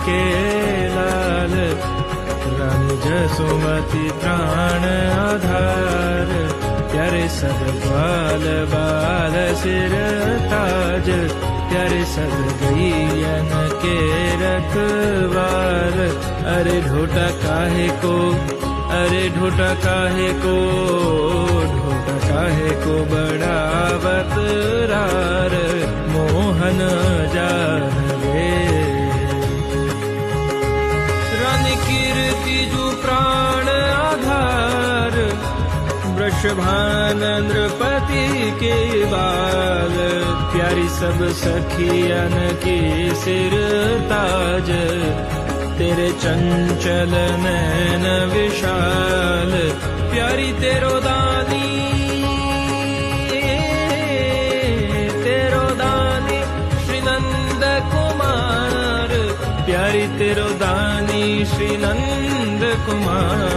के लाल, रानी जसोमती प्राण आधार, प्यारे सब बाल बाल सिर ताज, प्यारे सब गैयन के रखवार। अरे ढोटा काहे को, अरे ढोटा काहे को, ढोटा काहे को बढ़ावत रार, मोहन जान रे। रानी कीर्ति जू प्राण आधार, वृषभान नृपति के बाल, प्यारी सब सखियन की सिर ताज, तेरे चंचल नैन विशाल, प्यारी तेरो दानी, तेरो दानी श्री नंद कुमार, प्यारी तेरो दानी श्री नंद कुमार।